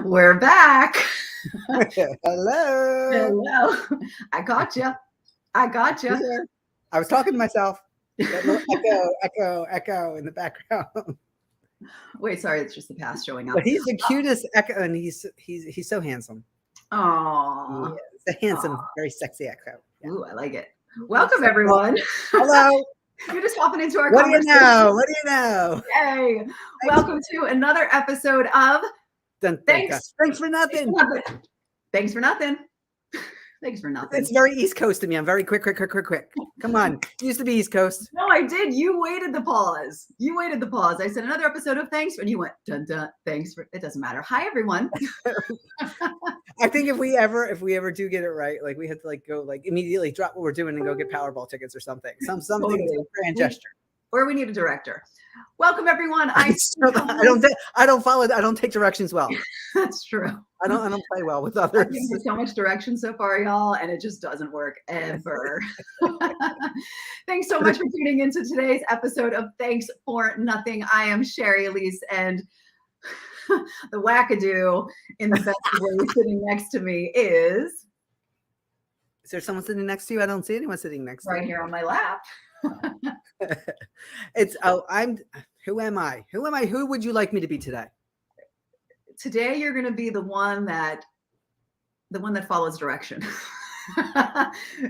We're back. Hello. Hello. I got you. I was talking to myself. That little echo in the background. Wait, sorry, it's just the past showing up. But he's the cutest echo, and he's so handsome. Oh, yeah, it's a handsome, very sexy echo. Yeah. Ooh, I like it. Welcome, everyone. Hello. You're just hopping into our conversation. What do you know? Yay. Welcome to another episode of Thanks for nothing. Thanks for nothing. Thanks for nothing. It's very East Coast to me. I'm very quick. Come on. Used to be East Coast. No, I did. You waited the pause. I said another episode of thanks, and you went dun dun. Thanks for. It doesn't matter. Hi, everyone. I think if we ever do get it right, like we had to go immediately drop what we're doing and go get Powerball tickets or something. Something grand gesture. Or we need a director. Welcome, everyone. I don't take directions well. That's true. I don't play well with others. I've given so much direction so far, y'all, and it just doesn't work ever. Thanks so much for tuning into today's episode of Thanks for Nothing. I am Shari Denise, and the wackadoo in the best way sitting next to me is. Is there someone sitting next to you? I don't see anyone sitting next to you. Right here on my lap. Who am I? Who would you like me to be today? Today you're going to be the one that follows direction.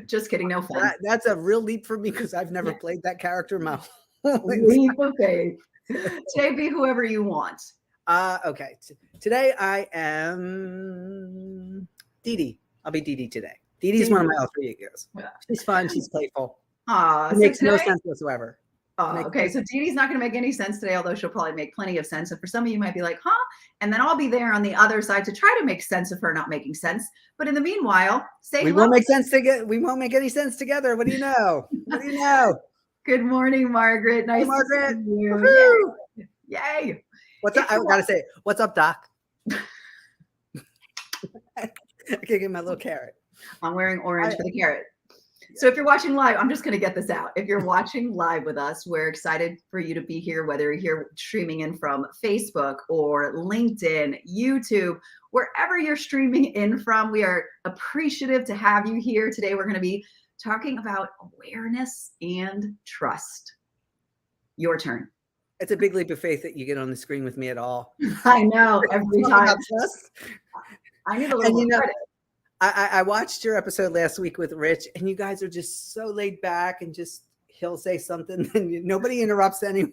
Just kidding, no fun. That's a real leap for me because I've never played that character in my leap of faith. Today be whoever you want. Okay. Today I am Dee Dee. I'll be Dee Dee today. Dee Dee's one of my alter egos. Yeah. She's fun. She's playful. It makes no sense whatsoever. Okay. So Dee Dee's not going to make any sense today, although she'll probably make plenty of sense. And for some of you might be like, huh? And then I'll be there on the other side to try to make sense of her not making sense. But in the meanwhile, we won't make sense together. We won't make any sense together. What do you know? Good morning, Margaret. Nice Margaret. to see you. Yay. What's up? I gotta say, what's up, Doc? I can't get my little carrot. I'm wearing orange for the carrot. So if you're watching live, I'm just going to get this out. If you're watching live with us, we're excited for you to be here, whether you're here streaming in from Facebook or LinkedIn, YouTube, wherever you're streaming in from. We are appreciative to have you here. Today, we're going to be talking about awareness and trust. Your turn. It's a big leap of faith that you get on the screen with me at all. I know, every time. I need a little more credit. I watched your episode last week with Rich, and you guys are just so laid back and just he'll say something and nobody interrupts anyone.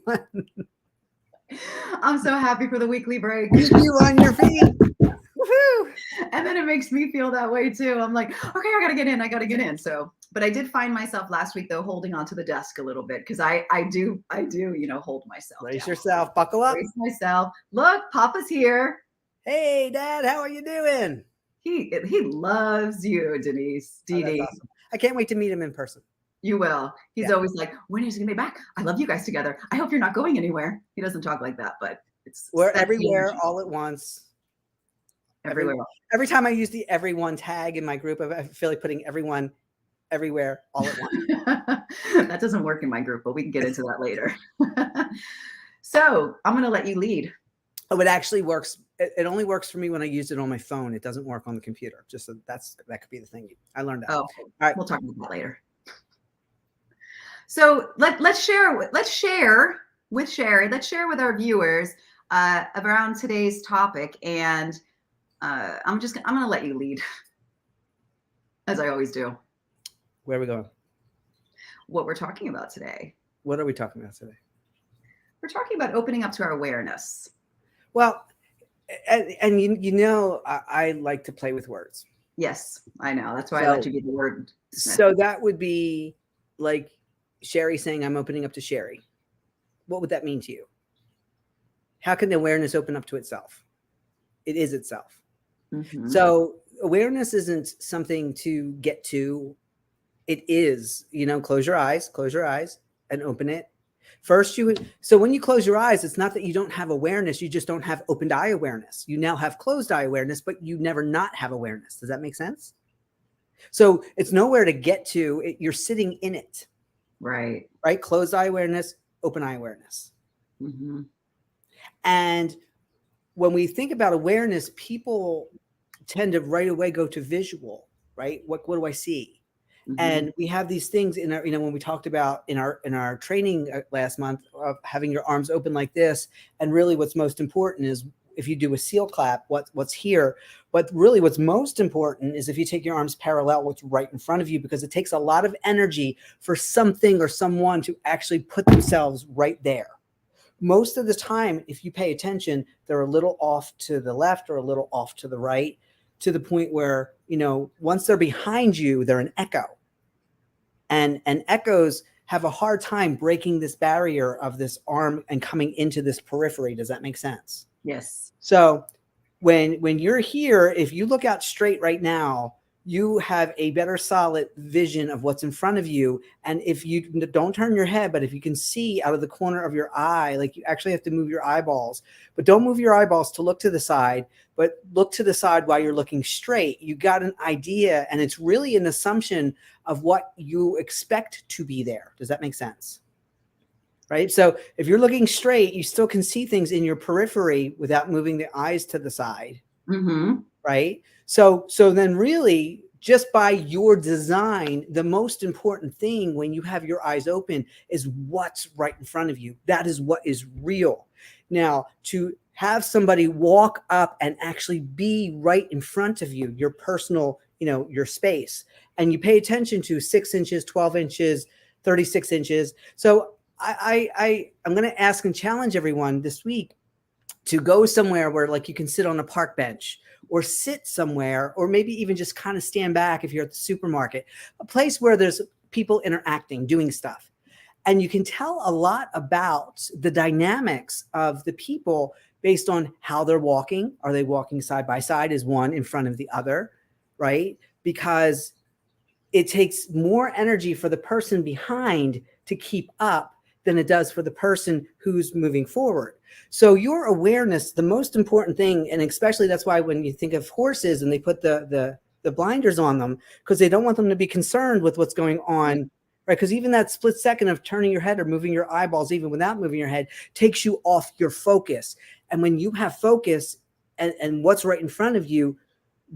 I'm so happy for the weekly break. You on your feet. Woohoo! And then it makes me feel that way too. I'm like, okay, I gotta get in. So, but I did find myself last week though, holding onto the desk a little bit because I do, hold myself. Brace yourself, buckle up. Brace myself. Look, Papa's here. Hey, Dad, how are you doing? He loves you, Denise. Dee Dee. Awesome. I can't wait to meet him in person. You will. He's always like, when is he gonna be back? I love you guys together. I hope you're not going anywhere. He doesn't talk like that, but we're everywhere all at once. Everywhere. Every time I use the everyone tag in my group, I feel like putting everyone everywhere all at once. That doesn't work in my group, but we can get into that later. So I'm gonna let you lead. Oh, it actually works. It only works for me when I use it on my phone. It doesn't work on the computer. Just so that could be the thing. I learned that. Oh, all right. We'll talk about that later. So let's share with Shari. Let's share with our viewers around today's topic. And I'm going to let you lead, as I always do. Where are we going? What we're talking about today. What are we talking about today? We're talking about opening up to our awareness. Well, and I like to play with words. Yes, I know. That's why I let you get the word. So that would be like Shari saying, I'm opening up to Shari. What would that mean to you? How can the awareness open up to itself? It is itself. Mm-hmm. So awareness isn't something to get to. It is, close your eyes and open it. First, so when you close your eyes, it's not that you don't have awareness. You just don't have opened eye awareness. You now have closed eye awareness, but you never not have awareness. Does that make sense? So it's nowhere to get to. You're sitting in it. Right. Right. Closed eye awareness, open eye awareness. Mm-hmm. And when we think about awareness, people tend to right away go to visual, right? What do I see? Mhm. And we have these things in our, when we talked about in our training last month of having your arms open like this. And really what's most important is if you do a seal clap, what's here. But really what's most important is if you take your arms parallel, what's right in front of you, because it takes a lot of energy for something or someone to actually put themselves right there. Most of the time, if you pay attention, they're a little off to the left or a little off to the right, to the point where, once they're behind you, they're an echo. And echoes have a hard time breaking this barrier of this arm and coming into this periphery. Does that make sense? Yes. So when you're here, if you look out straight right now, you have a better solid vision of what's in front of you. And if you don't turn your head, but if you can see out of the corner of your eye, like you actually have to move your eyeballs, but don't move your eyeballs to look to the side, but look to the side while you're looking straight. You got an idea, and it's really an assumption of what you expect to be there. Does that make sense? Right? So if you're looking straight, you still can see things in your periphery without moving the eyes to the side. Mm-hmm. Right? So then really just by your design, the most important thing when you have your eyes open is what's right in front of you. That is what is real. Now, to have somebody walk up and actually be right in front of you, your personal, your space, and you pay attention to 6 inches, 12 inches, 36 inches. So I'm going to ask and challenge everyone this week to go somewhere where like you can sit on a park bench or sit somewhere, or maybe even just kind of stand back if you're at the supermarket, a place where there's people interacting, doing stuff. And you can tell a lot about the dynamics of the people based on how they're walking. Are they walking side by side? Is one in front of the other, right? Because it takes more energy for the person behind to keep up than it does for the person who's moving forward. So your awareness, the most important thing, and especially that's why when you think of horses and they put the blinders on them, because they don't want them to be concerned with what's going on, right? Because even that split second of turning your head or moving your eyeballs, even without moving your head, takes you off your focus. And when you have focus and what's right in front of you,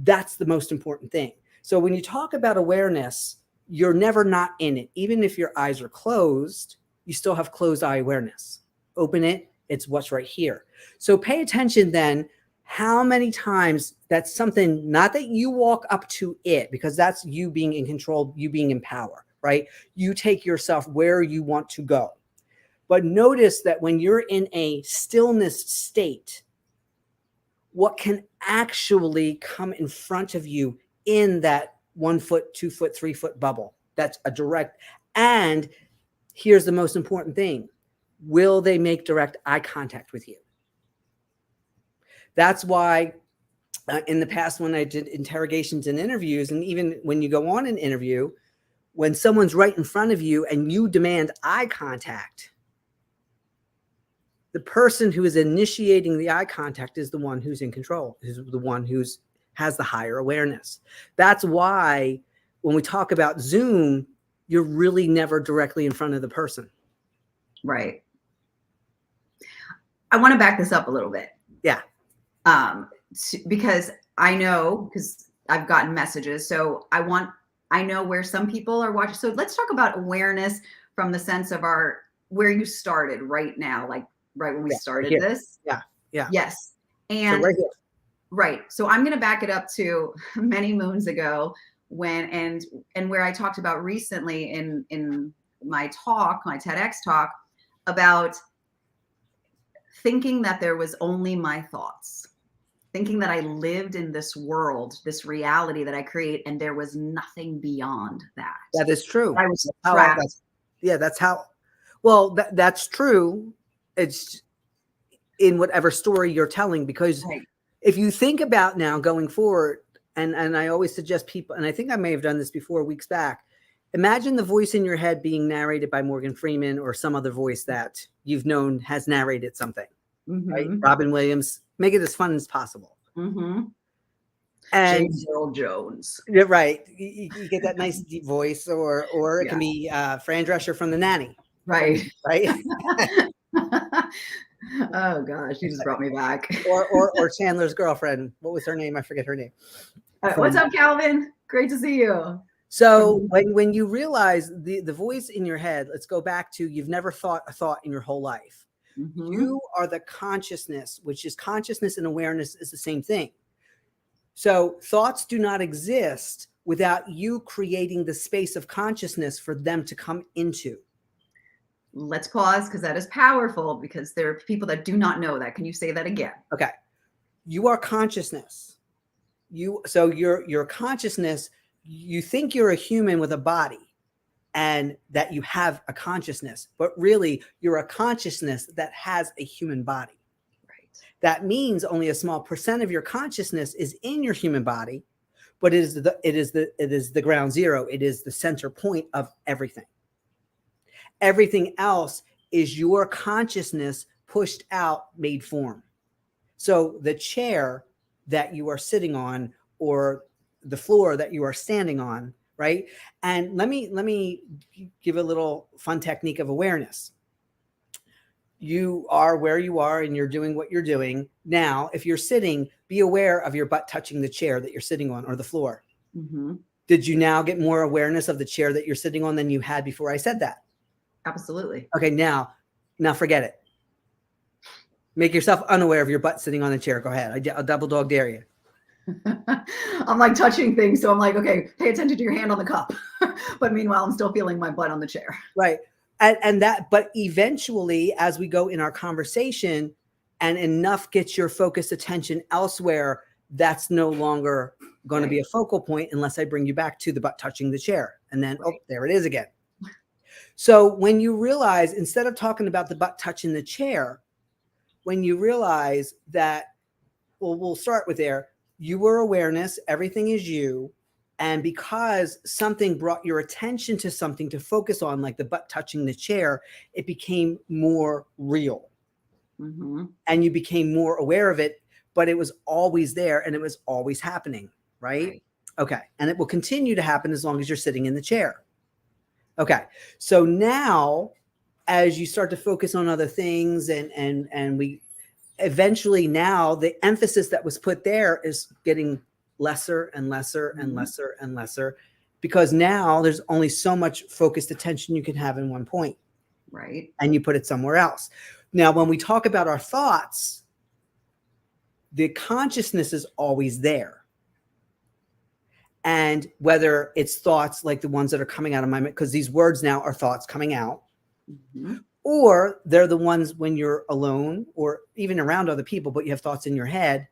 that's the most important thing. So when you talk about awareness, you're never not in it. Even if your eyes are closed, you still have closed eye awareness. Open it, it's what's right here. So pay attention then how many times that's something, not that you walk up to it, because that's you being in control, you being in power, right? You take yourself where you want to go. But notice that when you're in a stillness state, what can actually come in front of you in that 1 foot, 2 foot, 3 foot bubble? That's a direct. And here's the most important thing. Will they make direct eye contact with you? That's why in the past, when I did interrogations and interviews, and even when you go on an interview, when someone's right in front of you and you demand eye contact, the person who is initiating the eye contact is the one who's in control, is the one who's has the higher awareness. That's why when we talk about Zoom, you're really never directly in front of the person. Right. I want to back this up a little bit. Yeah. Because I know, because I've gotten messages. So I know where some people are watching. So let's talk about awareness from the sense of where you started right now, like right when we started this. Yeah. Yeah. Yes. And so right here. Right. So I'm going to back it up to many moons ago when, and where I talked about recently in my talk, my TEDx talk, about thinking that there was only my thoughts, thinking that I lived in this world, this reality that I create, and there was nothing beyond that. That is true. I was trapped. That's how, well, that's true. It's in whatever story you're telling, because Right. If you think about now going forward, and I always suggest people, and I think I may have done this before weeks back, imagine the voice in your head being narrated by Morgan Freeman or some other voice that you've known has narrated something, right? Robin Williams, make it as fun as possible. And James Earl Jones. You're right. You get that nice deep voice, or it can be Fran Drescher from The Nanny. Right. Right. Oh gosh, you just brought me back. or Chandler's girlfriend. What was her name? I forget her name. What's up, Calvin? Great to see you. So when you realize the voice in your head, let's go back to you've never thought a thought in your whole life. Mm-hmm. You are the consciousness, which is consciousness and awareness is the same thing. So thoughts do not exist without you creating the space of consciousness for them to come into. Let's pause because that is powerful because there are people that do not know that. Can you say that again? Okay. You are consciousness. So your consciousness, you think you're a human with a body and that you have a consciousness, but really you're a consciousness that has a human body. Right. That means only a small percent of your consciousness is in your human body, but it is the ground zero. It is the center point of everything. Everything else is your consciousness pushed out, made form. So the chair that you are sitting on or the floor that you are standing on, right? And let me give a little fun technique of awareness. You are where you are and you're doing what you're doing. Now, if you're sitting, be aware of your butt touching the chair that you're sitting on or the floor. Mm-hmm. Did you now get more awareness of the chair that you're sitting on than you had before I said that? Absolutely. Okay, now forget it. Make yourself unaware of your butt sitting on the chair. Go ahead. I'll double dog dare you. I'm like touching things. So I'm like, okay, pay attention to your hand on the cup. But meanwhile, I'm still feeling my butt on the chair. Right. But eventually, as we go in our conversation and enough gets your focused attention elsewhere, that's no longer going to be a focal point unless I bring you back to the butt touching the chair. And then, oh, there it is again. So when you realize, instead of talking about the butt touching the chair, when you realize that, well, we'll start with there, you were awareness, everything is you. And because something brought your attention to something to focus on, like the butt touching the chair, it became more real. Mm-hmm. And you became more aware of it, but it was always there and it was always happening, right? Okay. And it will continue to happen as long as you're sitting in the chair. Okay. So now, as you start to focus on other things and we eventually now the emphasis that was put there is getting lesser and lesser and lesser and lesser because now there's only so much focused attention you can have in one point. Right. And you put it somewhere else. Now, when we talk about our thoughts, the consciousness is always there. And whether it's thoughts like the ones that are coming out of my mind, because these words now are thoughts coming out, or they're the ones when you're alone or even around other people, but you have thoughts in your head.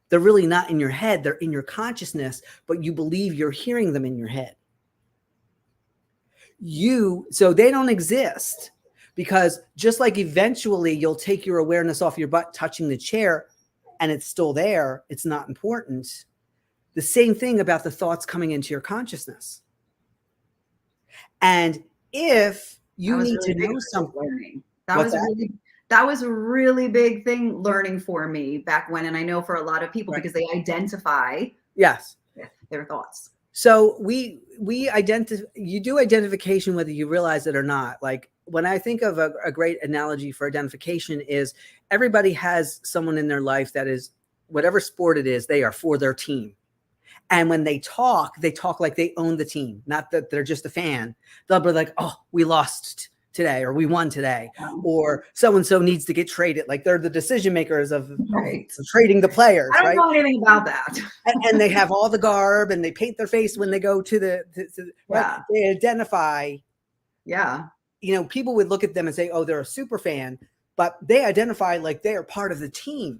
They're really not in your head. They're in your consciousness, but you believe you're hearing them in your head. So they don't exist because just like eventually you'll take your awareness off your butt touching the chair and it's still there, it's not important. The same thing about the thoughts coming into your consciousness. And if you need to know something, that was a really big thing learning for me back when, and I know for a lot of people because they identify with their thoughts. So you do identification whether you realize it or not. Like when I think of a great analogy for identification is everybody has someone in their life that is whatever sport it is, they are for their team. And when they talk like they own the team, not that they're just a fan. They'll be like, oh, we lost today, or we won today, or so-and-so needs to get traded. Like they're the decision makers of trading the players. I don't know anything about that. and they have all the garb and they paint their face when they go to they identify. Yeah. You know, people would look at them and say, oh, they're a super fan, but they identify like they are part of the team.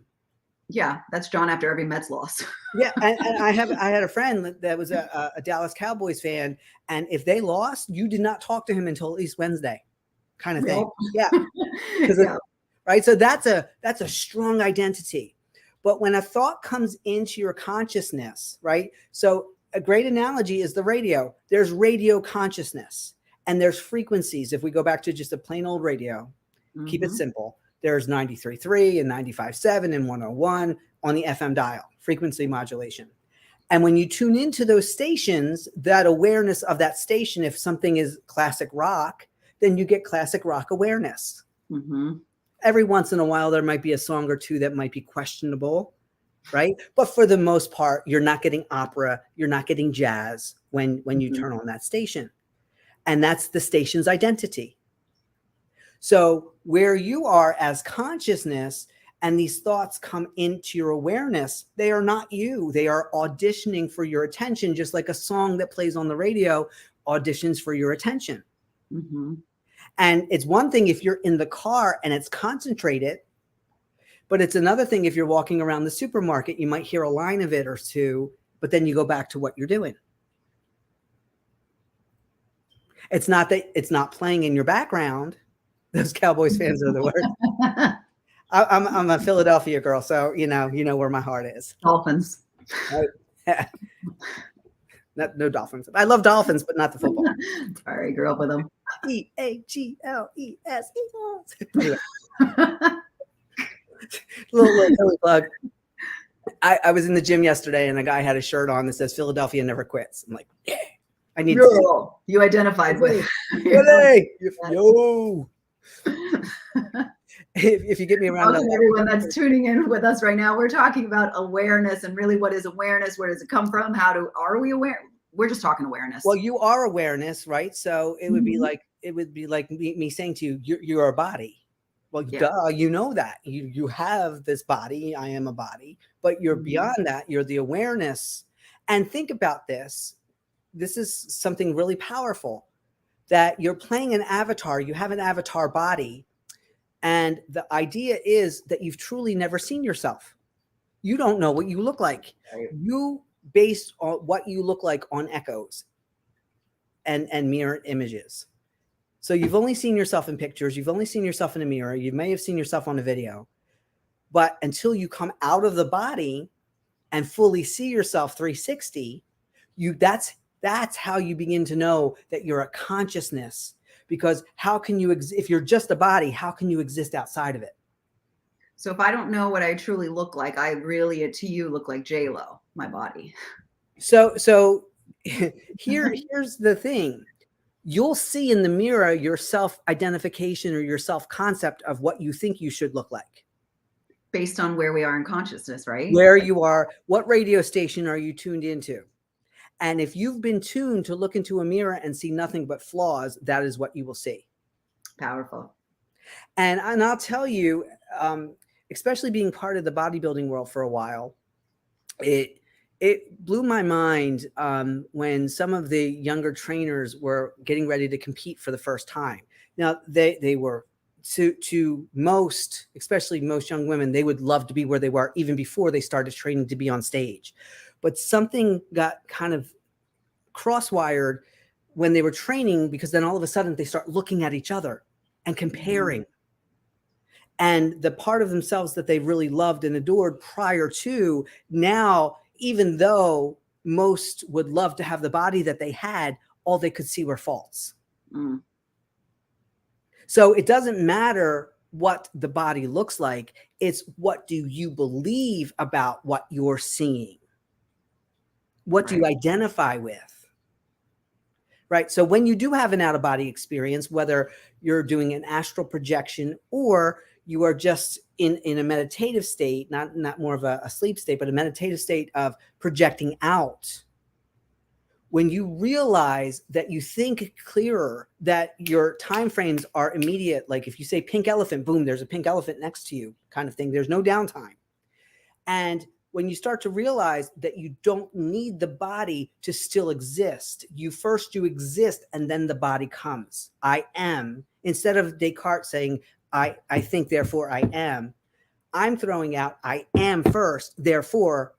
Yeah, that's John after every Mets loss. Yeah, and I had a friend that was a Dallas Cowboys fan, and if they lost, you did not talk to him until at least Wednesday, kind of thing. Yeah, right. So that's a strong identity. But when a thought comes into your consciousness, right? So a great analogy is the radio. There's radio consciousness, and there's frequencies. If we go back to just a plain old radio, keep it simple. There's 93.3 and 95.7 and 101 on the FM dial, frequency modulation. And when you tune into those stations, that awareness of that station, if something is classic rock, then you get classic rock awareness. And Every once in a while, there might be a song or two that might be questionable, right? But for the most part, you're not getting opera, you're not getting jazz when you turn on that station. And that's the station's identity. So where you are as consciousness and these thoughts come into your awareness, they are not you. They are auditioning for your attention, just like a song that plays on the radio auditions for your attention. Mm-hmm. And it's one thing if you're in the car and it's concentrated, but it's another thing if you're walking around the supermarket, you might hear a line of it or two, but then you go back to what you're doing. It's not that it's not playing in your background. Those Cowboys fans are the worst. I'm a Philadelphia girl, so you know where my heart is. Dolphins. No Dolphins. I love Dolphins, but not the football. Sorry, grew up with them. EAGLES. Anyway. little plug. I was in the gym yesterday, and a guy had a shirt on that says "Philadelphia never quits." I'm like, yeah, I need. You identified with. Yo. If you get me around, everyone that's tuning in with us right now, we're talking about awareness and really what is awareness? Where does it come from? Are we aware? We're just talking awareness. Well, you are awareness, right? So it would be like me saying to you, you're a body. Well, duh, you know that you have this body. I am a body, but you're beyond that. You're the awareness. And think about this. This is something really powerful, that you're playing an avatar. You have an avatar body. And the idea is that you've truly never seen yourself. You don't know what you look like. Right. You base on what you look like on echoes and mirror images. So you've only seen yourself in pictures. You've only seen yourself in a mirror. You may have seen yourself on a video. But until you come out of the body and fully see yourself 360, that's how you begin to know that you're a consciousness. Because how can you, if you're just a body, how can you exist outside of it? So if I don't know what I truly look like, I really, to you, look like J-Lo, my body. So here's the thing. You'll see in the mirror your self-identification or your self-concept of what you think you should look like. Based on where we are in consciousness, right? Where you are, what radio station are you tuned into? And if you've been tuned to look into a mirror and see nothing but flaws, that is what you will see. Powerful. And I'll tell you, especially being part of the bodybuilding world for a while, it blew my mind when some of the younger trainers were getting ready to compete for the first time. Now, they were, to most, especially most young women, they would love to be where they were even before they started training to be on stage. But something got kind of cross-wired when they were training, because then all of a sudden they start looking at each other and comparing. And the part of themselves that they really loved and adored prior to, now, even though most would love to have the body that they had, all they could see were faults. So it doesn't matter what the body looks like. It's what do you believe about what you're seeing? What do you identify with? Right. So when you do have an out-of-body experience, whether you're doing an astral projection or you are just in a meditative state, not more of a sleep state, but a meditative state of projecting out, when you realize that you think clearer, that your time frames are immediate, like if you say pink elephant, boom, there's a pink elephant next to you kind of thing. There's no downtime. And when you start to realize that you don't need the body to still exist, you exist and then the body comes. I am. Instead of Descartes saying, I think, therefore I am, I'm throwing out I am first, therefore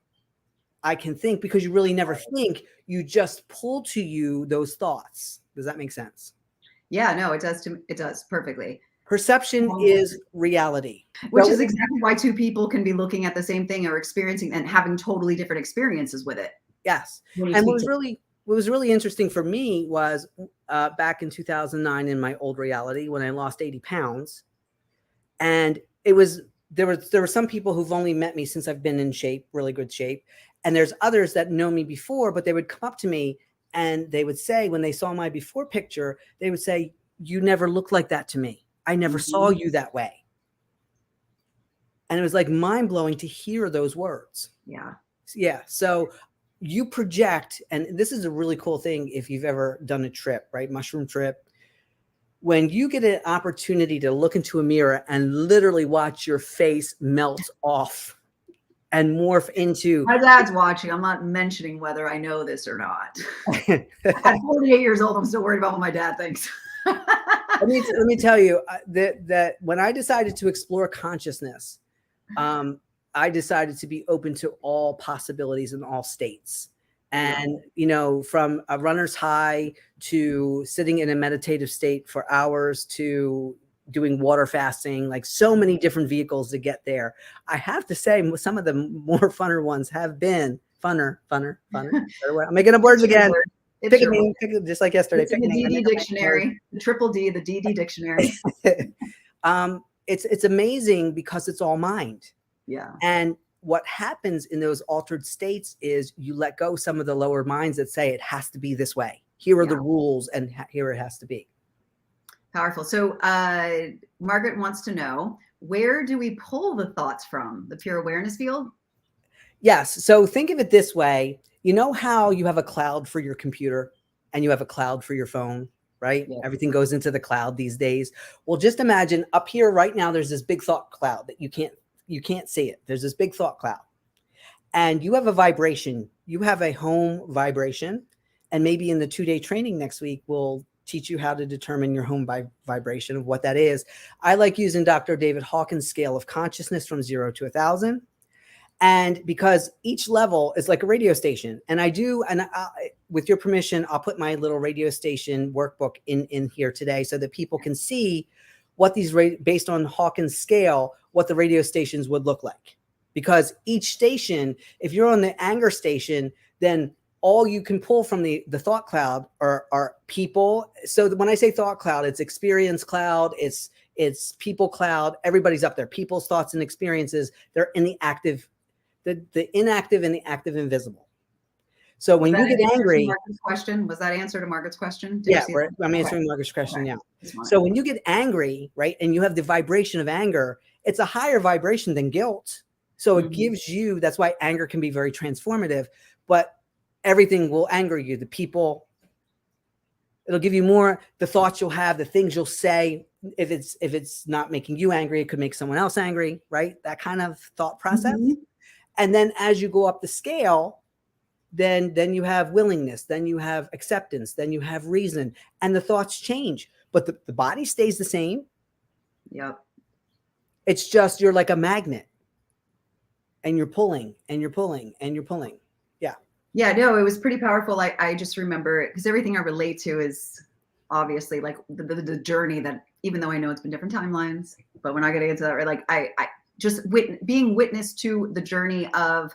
I can think, because you really never think. You just pull to you those thoughts. Does that make sense? Yeah, no, it does. It does perfectly. Perception is reality. Which is exactly why two people can be looking at the same thing or experiencing and having totally different experiences with it. Yes. And what was really interesting for me was back in 2009 in my old reality when I lost 80 pounds. And there were some people who've only met me since I've been in shape, really good shape. And there's others that know me before, but they would come up to me and they would say, when they saw my before picture, they would say, "You never looked like that to me. I never saw you that way." And it was like mind blowing to hear those words. Yeah. Yeah. So you project, and this is a really cool thing if you've ever done a trip, right? Mushroom trip. When you get an opportunity to look into a mirror and literally watch your face melt off and morph into. My dad's watching. I'm not mentioning whether I know this or not. At 48 years old, I'm still worried about what my dad thinks. Let me tell you that when I decided to explore consciousness, I decided to be open to all possibilities in all states. And, you know, from a runner's high to sitting in a meditative state for hours to doing water fasting, like so many different vehicles to get there. I have to say some of the more funner ones have been funner. I'm making up words again. Pick a name, just like yesterday. It's in the DD dictionary, the triple D, the DD dictionary. It's amazing because it's all mind. Yeah. And what happens in those altered states is you let go some of the lower minds that say it has to be this way. Here are the rules, and here it has to be. Powerful. So Margaret wants to know, where do we pull the thoughts from? The pure awareness field? Yes. So think of it this way. You know how you have a cloud for your computer and you have a cloud for your phone, right? Yeah. Everything goes into the cloud these days. Well, just imagine up here right now, there's this big thought cloud that you can't see it. There's this big thought cloud and you have a vibration. You have a home vibration. And maybe in the 2-day training next week, we'll teach you how to determine your home vibration of what that is. I like using Dr. David Hawkins' scale of consciousness from 0 to 1,000. And because each level is like a radio station, and with your permission, I'll put my little radio station workbook in here today so that people can see what these, based on Hawkins' scale, what the radio stations would look like. Because each station, if you're on the anger station, then all you can pull from the thought cloud are people. So when I say thought cloud, it's experience cloud, it's people cloud. Everybody's up there. People's thoughts and experiences, they're in the active, the inactive and the active invisible. So when you get angry, was that answer to Margaret's question? Yeah, I'm answering Margaret's question now. So when you get angry, right, and you have the vibration of anger, it's a higher vibration than guilt. So it gives you, that's why anger can be very transformative, but everything will anger you. The people, it'll give you more, the thoughts you'll have, the things you'll say. If it's not making you angry, it could make someone else angry, right? That kind of thought process. And then as you go up the scale, then you have willingness, then you have acceptance, then you have reason, and the thoughts change, but the body stays the same. Yep. It's just, you're like a magnet and you're pulling and you're pulling and you're pulling. Yeah. Yeah, no, it was pretty powerful. I just remember it because everything I relate to is obviously like the journey that, even though I know it's been different timelines, but we're not going to get to that. Right? Like I just being witness to the journey of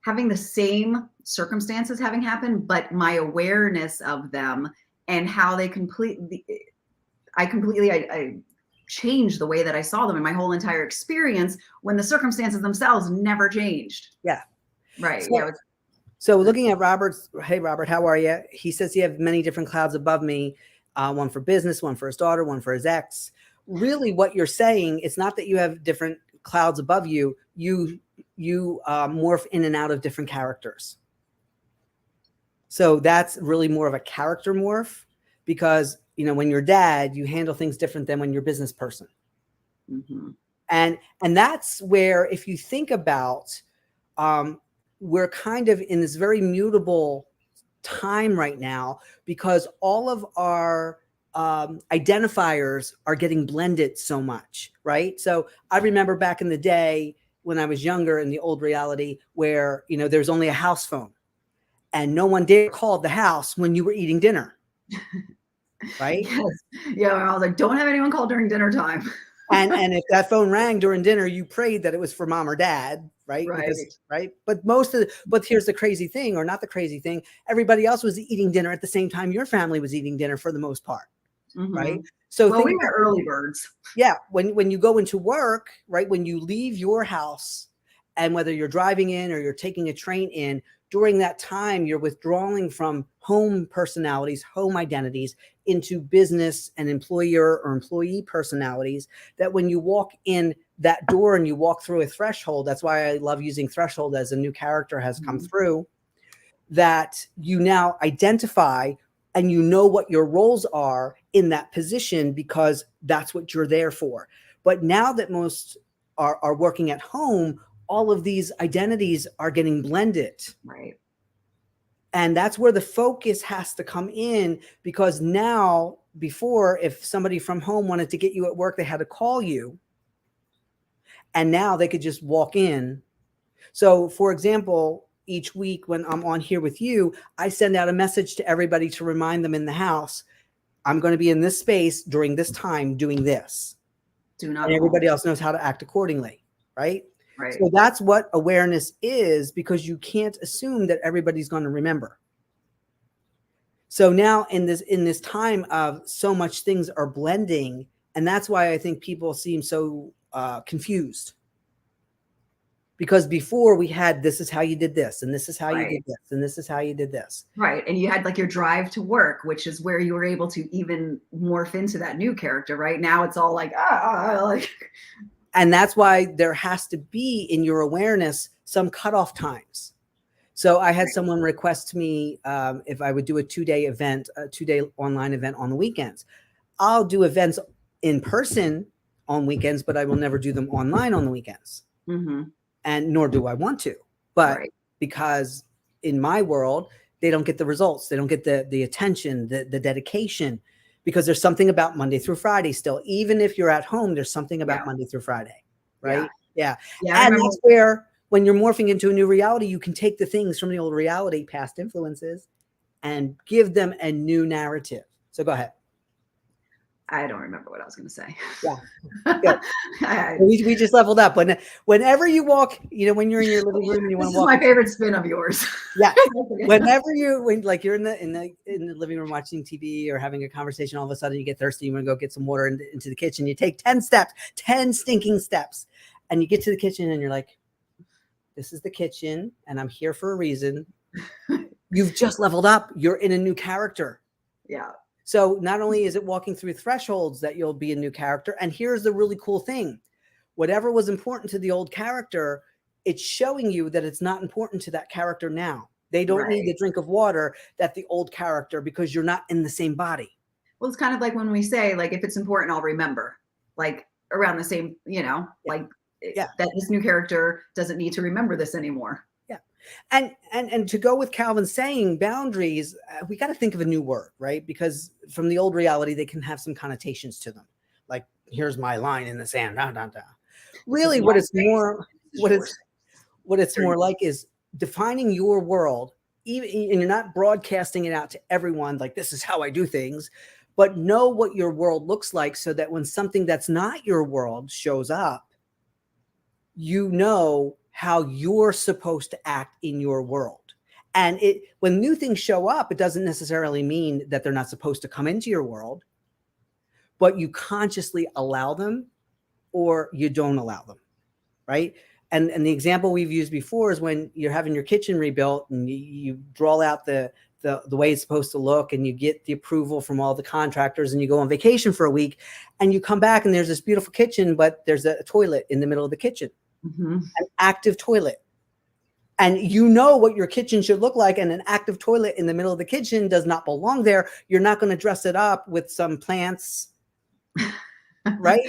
having the same circumstances having happened, but my awareness of them and how they I changed the way that I saw them in my whole entire experience when the circumstances themselves never changed. Yeah. Right. So looking at Robert's, hey, Robert, how are you? He says he has many different clouds above me, one for business, one for his daughter, one for his ex. Really what you're saying, it's not that you have different clouds above you. You morph in and out of different characters. So that's really more of a character morph because, you know, when you're dad, you handle things different than when you're business person. And that's where, if you think about, we're kind of in this very mutable time right now because all of our identifiers are getting blended so much, right? So I remember back in the day when I was younger in the old reality where, you know, there's only a house phone and no one dared call the house when you were eating dinner, right? Yes. Yeah, I was like, don't have anyone call during dinner time. and if that phone rang during dinner, you prayed that it was for mom or dad, right? Right. Right. But here's the crazy thing, or not the crazy thing. Everybody else was eating dinner at the same time your family was eating dinner for the most part. Right. So we were early birds. Yeah. When you go into work, right, when you leave your house and whether you're driving in or you're taking a train in, during that time, you're withdrawing from home personalities, home identities into business and employer or employee personalities that when you walk in that door and you walk through a threshold. That's why I love using threshold as a new character has come through, that you now identify and you know what your roles are in that position because that's what you're there for. But now that most are working at home, all of these identities are getting blended. Right. And that's where the focus has to come in, because now, before, if somebody from home wanted to get you at work, they had to call you. And now they could just walk in. So, for example, each week when I'm on here with you, I send out a message to everybody to remind them in the house, I'm going to be in this space during this time doing this. Do not. And everybody else knows how to act accordingly, right? Right. So that's what awareness is, because you can't assume that everybody's going to remember. So now in this time of so much things are blending, and that's why I think people seem so confused. Because before we had, this is how you did this, and this is how you did this, and this is how you did this. Right. And you had like your drive to work, which is where you were able to even morph into that new character. Right now it's all like, like. And that's why there has to be in your awareness some cutoff times. So I had someone request to me if I would do a 2-day event, a 2-day online event on the weekends. I'll do events in person on weekends, but I will never do them online on the weekends. And nor do I want to. But because in my world, they don't get the results. They don't get the attention, the dedication. Because there's something about Monday through Friday still. Even if you're at home, there's something about Monday through Friday, right? Yeah. And that's where, when you're morphing into a new reality, you can take the things from the old reality, past influences, and give them a new narrative. So go ahead. I don't remember what I was going to say. Yeah. We just leveled up. Whenever you walk, when you're in your living room and you want to walk. This is my favorite spin of yours. Yeah. Whenever you're you're in the living room watching TV or having a conversation, all of a sudden you get thirsty, you want to go get some water into the kitchen. You take 10 steps, 10 stinking steps, and you get to the kitchen and you're like, this is the kitchen and I'm here for a reason. You've just leveled up. You're in a new character. Yeah. So not only is it walking through thresholds that you'll be a new character, and here's the really cool thing. Whatever was important to the old character, it's showing you that it's not important to that character now. They don't need the drink of water that the old character, because you're not in the same body. Well, it's kind of like when we say, like, if it's important, I'll remember. Like around the same, like that this new character doesn't need to remember this anymore. And to go with Calvin saying boundaries, we got to think of a new word, right? Because from the old reality, they can have some connotations to them. Like, here's my line in the sand. Da, da, da. Really, what it's more like is defining your world, and you're not broadcasting it out to everyone like, this is how I do things, but know what your world looks like, so that when something that's not your world shows up, you know how you're supposed to act in your world. And when new things show up, it doesn't necessarily mean that they're not supposed to come into your world, but you consciously allow them or you don't allow them, right? And the example we've used before is when you're having your kitchen rebuilt and you draw out the way it's supposed to look, and you get the approval from all the contractors, and you go on vacation for a week, and you come back and there's this beautiful kitchen, but there's a toilet in the middle of the kitchen. An active toilet. And you know what your kitchen should look like, and an active toilet in the middle of the kitchen does not belong there. You're not going to dress it up with some plants, right?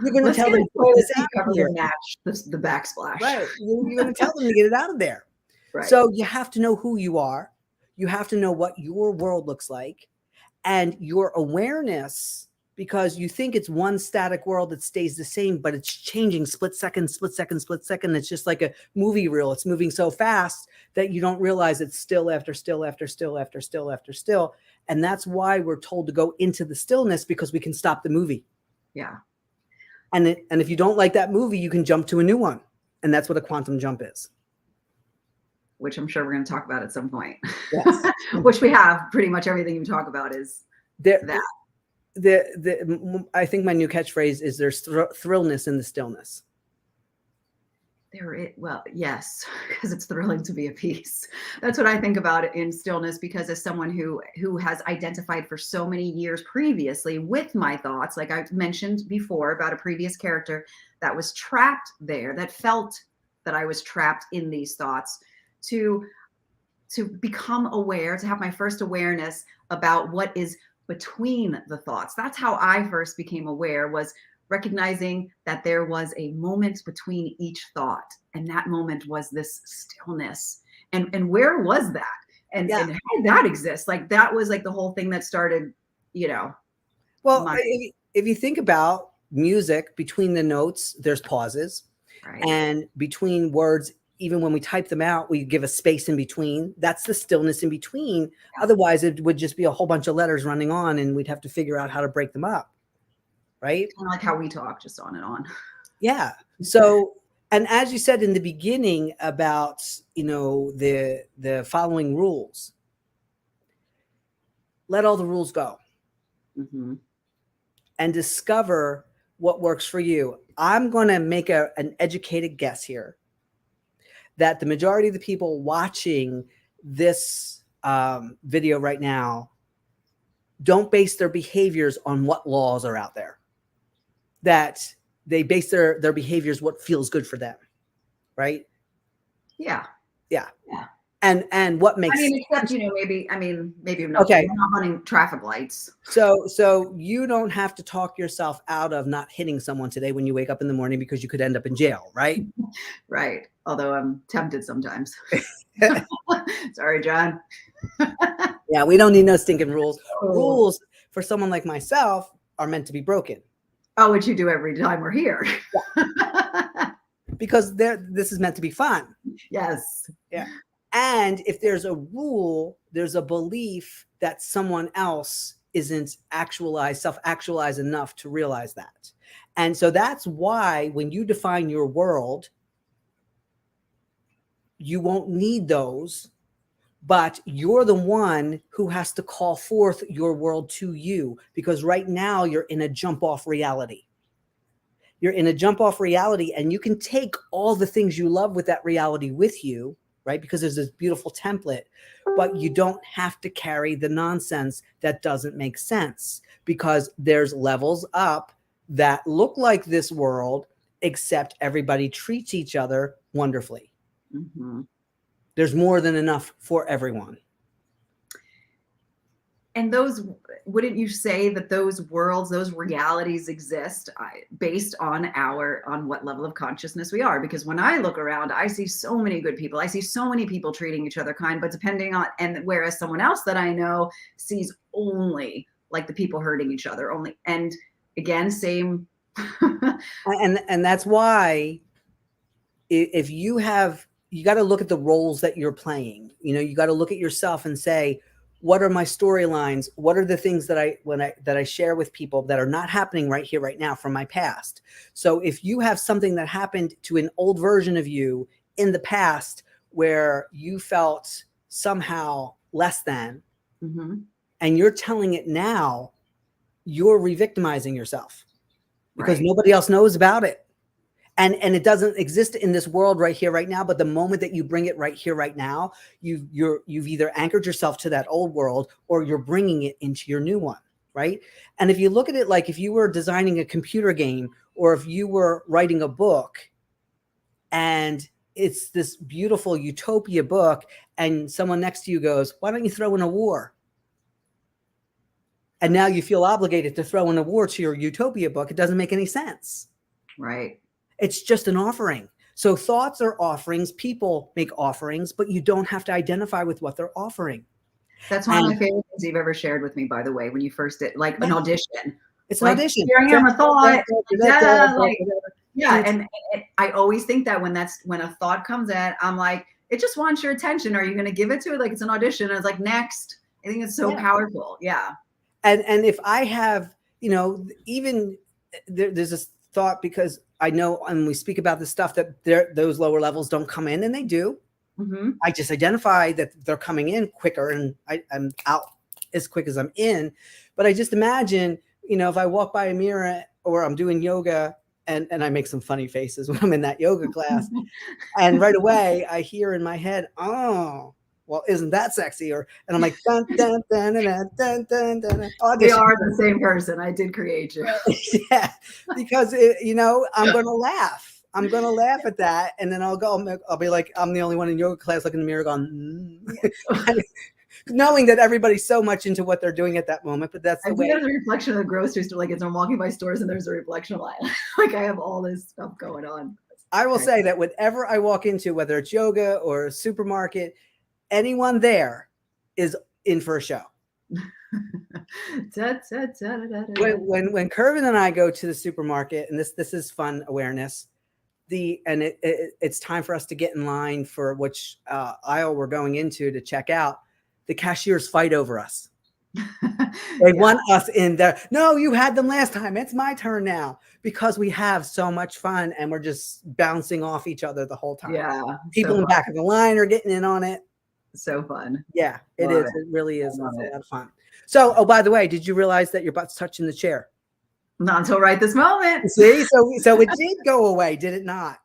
You're going to tell them to match the backsplash. Right. You're going to tell them to get it out of there. Right. So you have to know who you are. You have to know what your world looks like, and your awareness, because you think it's one static world that stays the same, but it's changing split second, split second, split second. It's just like a movie reel. It's moving so fast that you don't realize it's still after still after still after still after still. And that's why we're told to go into the stillness, because we can stop the movie. Yeah. And if you don't like that movie, you can jump to a new one. And that's what a quantum jump is. Which I'm sure we're going to talk about at some point. Yes. Which we have. Pretty much everything you talk about is that. I think my new catchphrase is there's thrillness in the stillness. Well, yes, because it's thrilling to be at peace. That's what I think about it in stillness, because as someone who has identified for so many years previously with my thoughts, like I mentioned before about a previous character, that was trapped there, that felt that I was trapped in these thoughts, to become aware, to have my first awareness about what is between the thoughts. That's how I first became aware, was recognizing that there was a moment between each thought. And that moment was this stillness. And where was that? And how did that exist? Like, that was like the whole thing that started, Well, if you think about music, between the notes, there's pauses. Right. And between words, even when we type them out, we give a space in between. That's the stillness in between. Yeah. Otherwise, it would just be a whole bunch of letters running on, and we'd have to figure out how to break them up. Right? Kind of like how we talk, just on and on. Yeah. So, and as you said in the beginning about, the following rules, let all the rules go. Mm-hmm. And discover what works for you. I'm going to make an educated guess here that the majority of the people watching this video right now don't base their behaviors on what laws are out there. That they base their behaviors what feels good for them, right? Yeah. And what makes, except maybe I'm not, okay, not running traffic lights. So you don't have to talk yourself out of not hitting someone today when you wake up in the morning, because you could end up in jail, right? Right. Although I'm tempted sometimes. Sorry, John. Yeah, we don't need no stinking rules. Rules for someone like myself are meant to be broken. Oh, which you do every time we're here. Yeah. Because this is meant to be fun. Yes. Yeah. And if there's a rule, there's a belief that someone else isn't self-actualized enough to realize that. And so that's why when you define your world, you won't need those, but you're the one who has to call forth your world to you, because right now you're in a jump off reality. You're in a jump off reality, and you can take all the things you love with that reality with you, right? Because there's this beautiful template, but you don't have to carry the nonsense that doesn't make sense, because there's levels up that look like this world, except everybody treats each other wonderfully. Mm-hmm. There's more than enough for everyone. And wouldn't you say that those worlds, those realities exist based on what level of consciousness we are? Because when I look around, I see so many good people. I see so many people treating each other kind, but whereas someone else that I know sees only like the people hurting each other only. And again, same. and that's why if you got to look at the roles that you're playing. You got to look at yourself and say, what are my storylines? What are the things that I share with people that are not happening right here, right now from my past? So if you have something that happened to an old version of you in the past where you felt somehow less than, mm-hmm. and you're telling it now, you're re-victimizing yourself because nobody else knows about it. And it doesn't exist in this world right here, right now. But the moment that you bring it right here, right now, you've either anchored yourself to that old world, or you're bringing it into your new one, right? And if you look at it like if you were designing a computer game, or if you were writing a book, and it's this beautiful utopia book, and someone next to you goes, "Why don't you throw in a war?" And now you feel obligated to throw in a war to your utopia book. It doesn't make any sense. Right. It's just an offering. So thoughts are offerings. People make offerings, but you don't have to identify with what they're offering. That's one of my favorite things you've ever shared with me, by the way, when you first did an audition. It's an audition. Hearing a thought. And I always think that when a thought comes in, I'm like, it just wants your attention. Are you going to give it to it? Like, it's an audition. And it's like, next. I think it's so powerful. Yeah. And if I have, even there's this thought, because I know when we speak about this stuff that those lower levels don't come in, and they do. Mm-hmm. I just identify that they're coming in quicker, and I'm out as quick as I'm in. But I just imagine, if I walk by a mirror or I'm doing yoga, and I make some funny faces when I'm in that yoga class, and right away I hear in my head, "Oh, well, isn't that sexy? And I'm like, dun, dun, dun, dun, dun, dun, dun, dun. We are the same person. I did create you. Yeah, because I'm going to laugh. I'm going to laugh at that. And then I'll be like, I'm the only one in yoga class looking in the mirror going, knowing that everybody's so much into what they're doing at that moment. But that's the way. There's a reflection of the grocery store. Like as I'm walking by stores and there's a reflection of like I have all this stuff going on. I will say that whatever I walk into, whether it's yoga or a supermarket, anyone there is in for a show. When Kervin and I go to the supermarket, and this is fun awareness, it's time for us to get in line for which aisle we're going into to check out. The cashiers fight over us. They want us in there. No, you had them last time. It's my turn now, because we have so much fun and we're just bouncing off each other the whole time. Yeah. People in the back of the line are getting in on it. So fun. Yeah, it is. It really is. It's a lot of fun. So, oh, by the way, did you realize that your butt's touching the chair? Not until right this moment. See, so it did go away, did it not?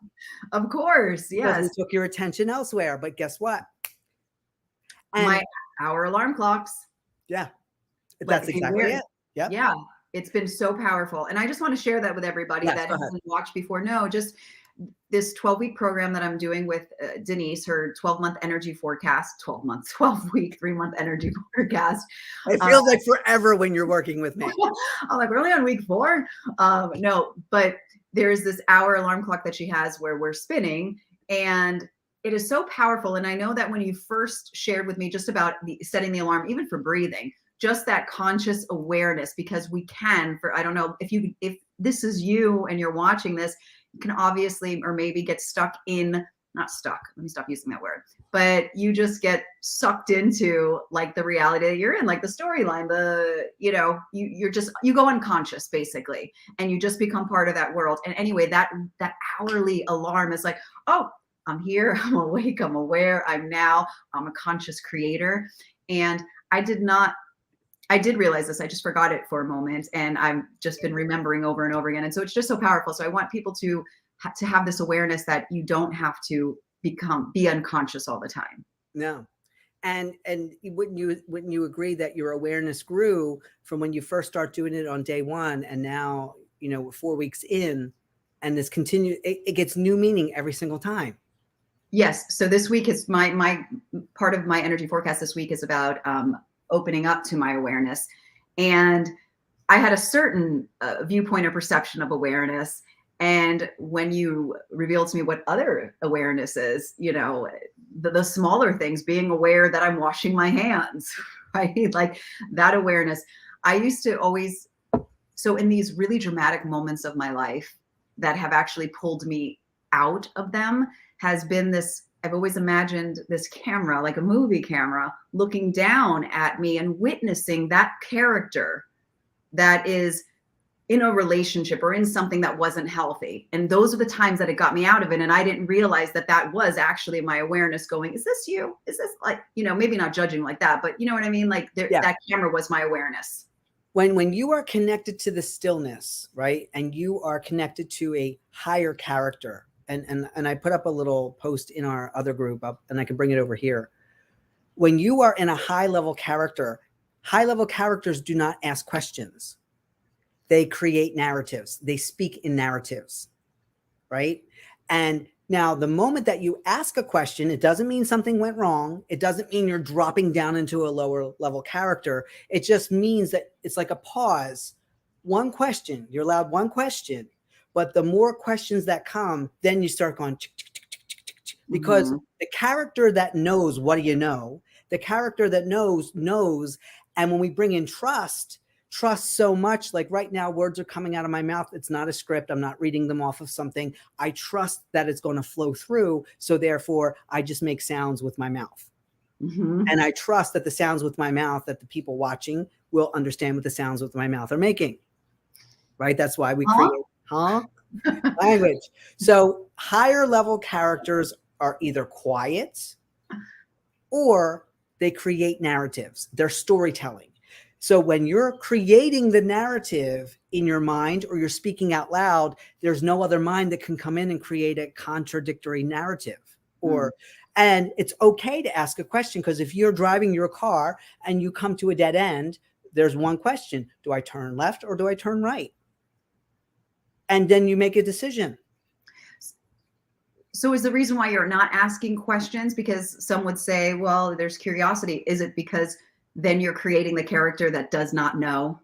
Of course, yes. It took your attention elsewhere, but guess what? And my hour alarm clocks. Yeah, that's exactly it. Yeah, yeah. It's been so powerful, and I just want to share that with everybody that hasn't watched before. No, just this 12-week program that I'm doing with Denise, her 12-month energy forecast, 12-week, 3-month energy forecast. It feels like forever when you're working with me. I'm like, we're only on week 4. No, but there's this hour alarm clock that she has where we're spinning, and it is so powerful. And I know that when you first shared with me just about setting the alarm, even for breathing, just that conscious awareness, because we can, I don't know, if this is you and you're watching this, you can obviously, or maybe get stuck in, not stuck, let me stop using that word, but you just get sucked into like the reality that you're in, like the storyline, you go unconscious basically, and you just become part of that world. And anyway, that hourly alarm is like, oh, I'm here, I'm awake, I'm aware, I'm a conscious creator. And I did realize this. I just forgot it for a moment, and I've just been remembering over and over again. And so it's just so powerful. So I want people to have this awareness that you don't have to be unconscious all the time. No. And wouldn't you agree that your awareness grew from when you first start doing it on day 1, and now, we're 4 weeks in, and this it gets new meaning every single time. Yes. So this week is my part of my energy forecast this week is about, opening up to my awareness. And I had a certain viewpoint or perception of awareness. And when you revealed to me what other awareness is, the smaller things, being aware that I'm washing my hands, right? Like that awareness. I used to always, so in these really dramatic moments of my life that have actually pulled me out of them, has been this, I've always imagined this camera, like a movie camera, looking down at me and witnessing that character that is in a relationship or in something that wasn't healthy. And those are the times that it got me out of it. And I didn't realize that was actually my awareness going, is this you? Is this like, maybe not judging like that, but you know what I mean? Like that camera was my awareness. When you are connected to the stillness, right? And you are connected to a higher character, and I put up a little post in our other group up, and I can bring it over here. When you are in a high level characters do not ask questions. They create narratives. They speak in narratives, right? And now the moment that you ask a question, it doesn't mean something went wrong. It doesn't mean you're dropping down into a lower level character. It just means that it's like a pause. One question, you're allowed one question. But the more questions that come, then you start going, because the character that knows, what do you know? The character that knows. And when we bring in trust so much, like right now, words are coming out of my mouth. It's not a script. I'm not reading them off of something. I trust that it's going to flow through. So therefore, I just make sounds with my mouth. And I trust that the sounds with my mouth, that the people watching will understand what the sounds with my mouth are making. Right? That's why we create language. So higher level characters are either quiet or they create narratives. They're storytelling. So when you're creating the narrative in your mind or you're speaking out loud, there's no other mind that can come in and create a contradictory narrative. And it's okay to ask a question, because if you're driving your car and you come to a dead end, there's one question: do I turn left or do I turn right? And then you make a decision. So is the reason why you're not asking questions because some would say, well, there's curiosity. Is it because then you're creating the character that does not know?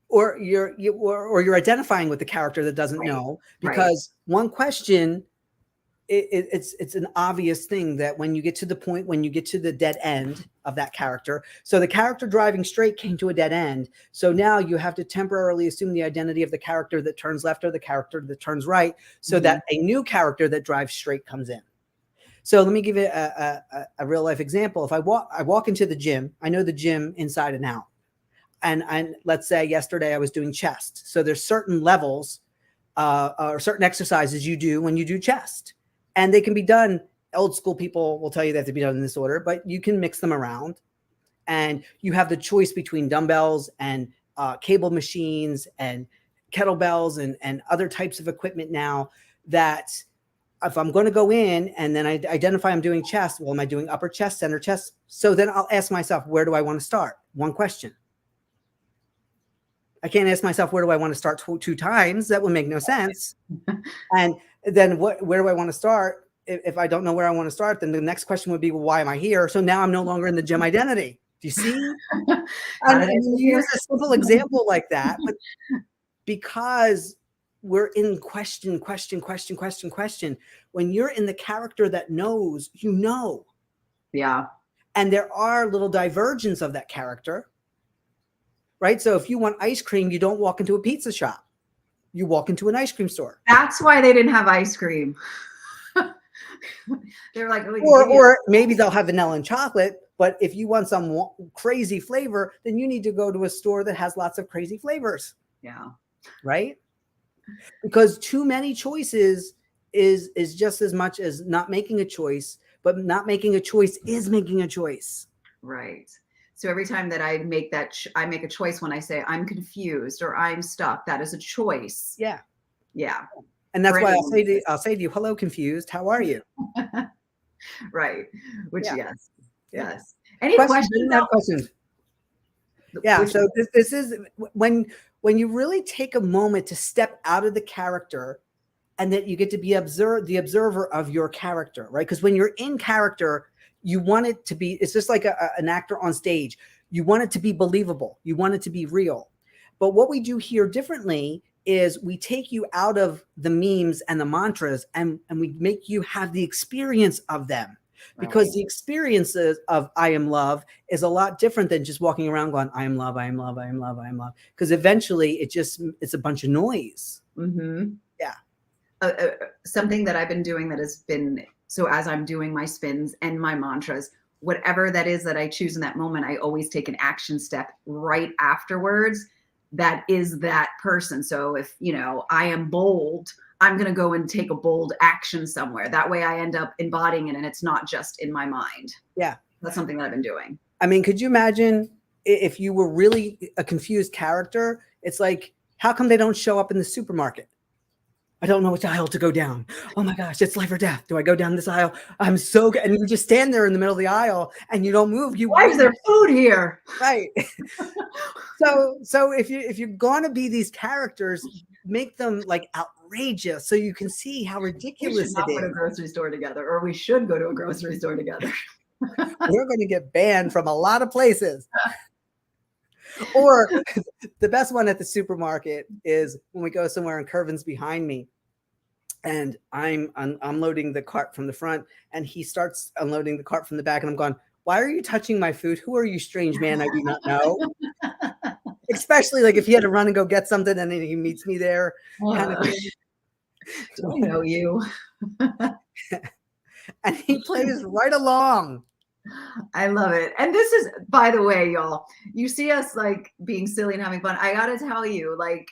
Or you're identifying with the character that doesn't know, because one question, it's an obvious thing that when you get to the point, when you get to the dead end of that character, so the character driving straight came to a dead end, so now you have to temporarily assume the identity of the character that turns left or the character that turns right, so that a new character that drives straight comes in. So let me give you a real life example. If I walk into the gym, I know the gym inside and out. And let's say yesterday I was doing chest. So there's certain levels or certain exercises you do when you do chest. And they can be done, old school people will tell you they have to be done in this order, but you can mix them around. And you have the choice between dumbbells and cable machines and kettlebells and other types of equipment now, that if I'm going to go in and then I identify I'm doing chest, well, am I doing upper chest, center chest? So then I'll ask myself, where do I want to start? One question. I can't ask myself, where do I want to start two times? That would make no sense. And then where do I want to start? If I don't know where I want to start, then the next question would be, well, why am I here? So now I'm no longer in the gym identity. Do you see? And you use a simple example like that, but because we're in question. When you're in the character that knows, you know. Yeah. And there are little divergence of that character. Right? So if you want ice cream, you don't walk into a pizza shop. You walk into an ice cream store. That's why they didn't have ice cream. They're like, or maybe they'll have vanilla and chocolate, but if you want some crazy flavor, then you need to go to a store that has lots of crazy flavors. Yeah. Right? Because too many choices is just as much as not making a choice, but not making a choice is making a choice. Right. So every time that I make that, I make a choice when I say I'm confused or I'm stuck. That is a choice. Yeah. Yeah. And that's why I'll say to you, hello, confused. How are you? Right. Which, yeah. Yes. Any questions? Questions? Yeah. So this is when you really take a moment to step out of the character, and that you get to be the observer of your character, right? Because when you're in character, you want it to be, it's just like an actor on stage. You want it to be believable. You want it to be real. But what we do here differently is we take you out of the memes and the mantras and we make you have the experience of them. Because the experiences of I am love is a lot different than just walking around going, I am love, I am love, I am love, I am love. Because eventually it's a bunch of noise. Mm-hmm. Yeah. Something that I've been doing that has been, so as I'm doing my spins and my mantras, whatever that is that I choose in that moment, I always take an action step right afterwards. That is that person. So if, I am bold, I'm going to go and take a bold action somewhere. That way I end up embodying it and it's not just in my mind. Yeah. That's something that I've been doing. I mean, could you imagine if you were really a confused character? It's like, how come they don't show up in the supermarket? I don't know which aisle to go down. Oh my gosh, it's life or death. Do I go down this aisle? I'm so good. And you just stand there in the middle of the aisle and you don't move. Why is there food here? Right. So if you're going to be these characters, make them like outrageous so you can see how ridiculous it is. We should not go to a grocery store together, or we should go to a grocery store together. We're going to get banned from a lot of places. Or the best one at the supermarket is when we go somewhere and Kervin's behind me and I'm unloading the cart from the front and he starts unloading the cart from the back and I'm going, why are you touching my food? Who are you, strange man I do not know? Especially like if he had to run and go get something and then he meets me there. Kind of thing. Don't know you. And he plays right along. I love it. And this is, by the way, y'all, you see us like being silly and having fun. I got to tell you, like,